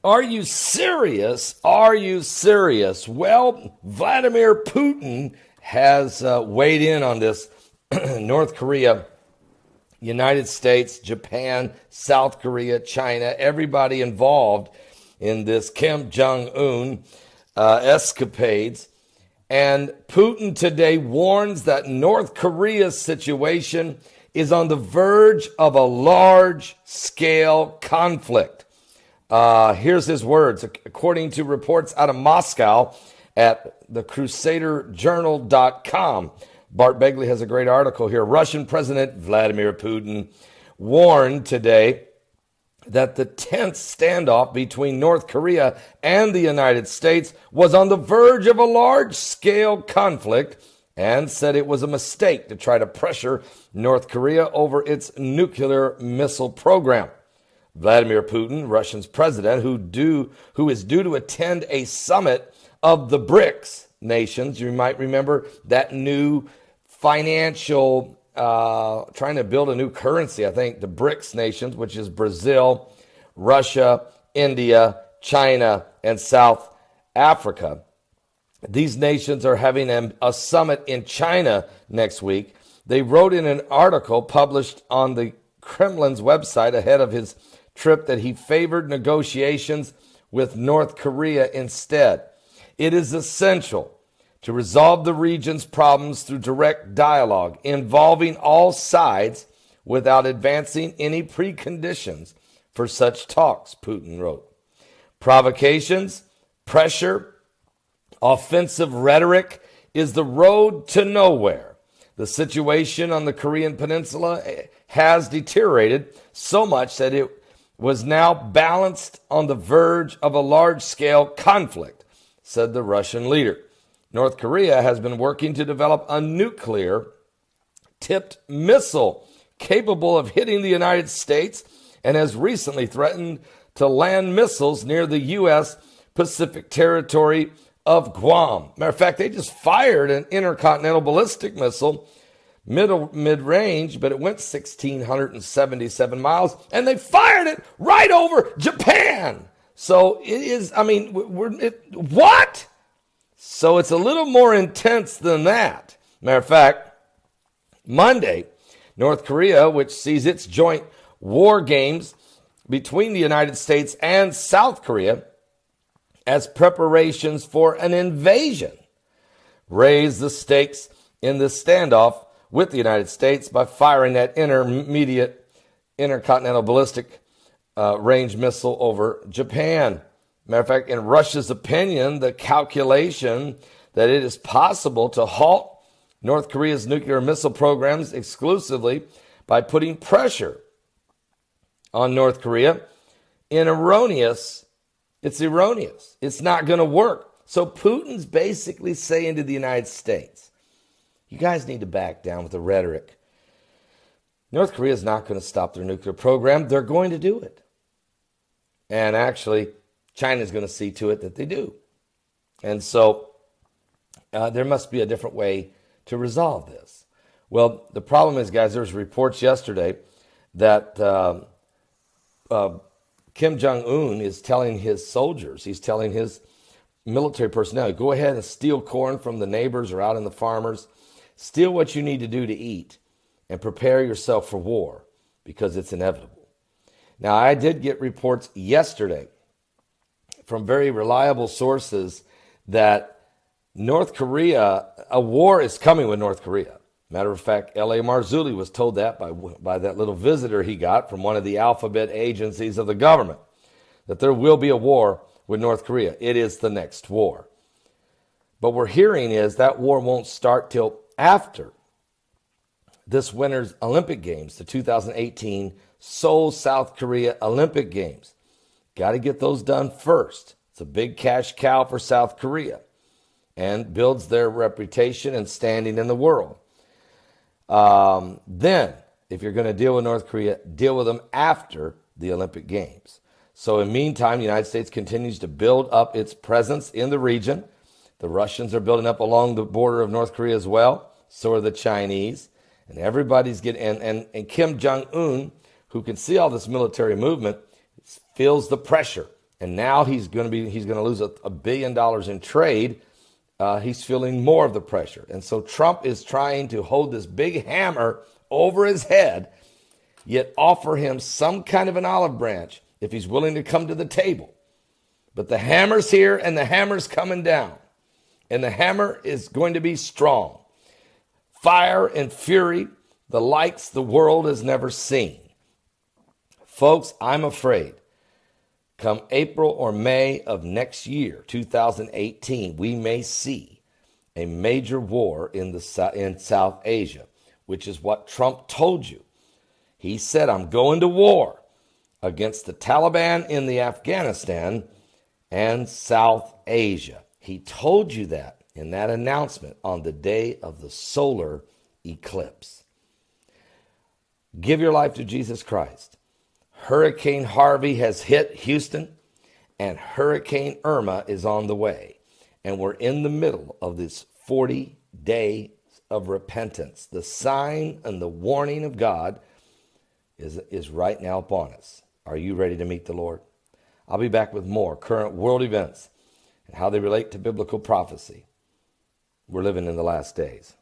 Are you serious? Are you serious? Well, Vladimir Putin has weighed in on this. North Korea, United States, Japan, South Korea, China, everybody involved in this Kim Jong-un escapades. And Putin today warns that North Korea's situation is on the verge of a large-scale conflict. Here's his words. According to reports out of Moscow at thecrusaderjournal.com, Bart Begley has a great article here. Russian President Vladimir Putin warned today that the tense standoff between North Korea and the United States was on the verge of a large-scale conflict and said it was a mistake to try to pressure North Korea over its nuclear missile program. Vladimir Putin, Russia's president, who is due to attend a summit of the BRICS nations. You might remember that new financial, trying to build a new currency, I think, the BRICS nations, which is Brazil, Russia, India, China, and South Africa. These nations are having a summit in China next week. They wrote in an article published on the Kremlin's website ahead of his trip that he favored negotiations with North Korea instead. It is essential to resolve the region's problems through direct dialogue involving all sides without advancing any preconditions for such talks, Putin wrote. Provocations, pressure, offensive rhetoric is the road to nowhere. The situation on the Korean Peninsula has deteriorated so much that it was now balanced on the verge of a large-scale conflict, said the Russian leader. North Korea has been working to develop a nuclear-tipped missile capable of hitting the United States and has recently threatened to land missiles near the U.S. Pacific territory of Guam. Matter of fact, they just fired an intercontinental ballistic missile mid-range, but it went 1,677 miles, and they fired it right over Japan. So it is, what? So it's a little more intense than that. Matter of fact, Monday, North Korea, which sees its joint war games between the United States and South Korea as preparations for an invasion, raised the stakes in this standoff with the United States by firing that intercontinental ballistic range missile over Japan. Matter of fact, in Russia's opinion, the calculation that it is possible to halt North Korea's nuclear missile programs exclusively by putting pressure on North Korea it's erroneous. It's not going to work. So Putin's basically saying to the United States, you guys need to back down with the rhetoric. North Korea is not going to stop their nuclear program. They're going to do it. And actually, China is going to see to it that they do. And so there must be a different way to resolve this. Well, the problem is, guys, there was reports yesterday that Kim Jong-un is telling his soldiers, he's telling his military personnel, go ahead and steal corn from the neighbors or out in the farmers. Steal what you need to do to eat and prepare yourself for war because it's inevitable. Now, I did get reports yesterday from very reliable sources that North Korea, a war is coming with North Korea. Matter of fact, L.A. Marzulli was told that by that little visitor he got from one of the alphabet agencies of the government, that there will be a war with North Korea. It is the next war. But we're hearing is that war won't start till after this winter's Olympic Games, the 2018 Seoul, South Korea Olympic Games. Got to get those done first. It's a big cash cow for South Korea and builds their reputation and standing in the world. Then, if you're going to deal with North Korea, deal with them after the Olympic Games. So in the meantime, the United States continues to build up its presence in the region. The Russians are building up along the border of North Korea as well. So are the Chinese. And everybody's getting, and Kim Jong-un, who can see all this military movement, feels the pressure. And now he's going to lose $1 billion in trade. He's feeling more of the pressure. And so Trump is trying to hold this big hammer over his head, yet offer him some kind of an olive branch if he's willing to come to the table. But the hammer's here and the hammer's coming down. And the hammer is going to be strong. Fire and fury, the likes the world has never seen. Folks, I'm afraid come April or May of next year, 2018, we may see a major war in South Asia, which is what Trump told you. He said, I'm going to war against the Taliban in the Afghanistan and South Asia. He told you that in that announcement on the day of the solar eclipse. Give your life to Jesus Christ. Hurricane Harvey has hit Houston, and Hurricane Irma is on the way. And we're in the middle of this 40 days of repentance. The sign and the warning of God is right now upon us. Are you ready to meet the Lord? I'll be back with more current world events and how they relate to biblical prophecy. We're living in the last days.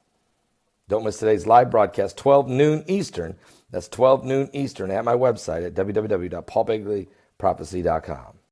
Don't miss today's live broadcast, 12 noon Eastern. That's 12 noon Eastern at my website at www.paulbegleyprophecy.com.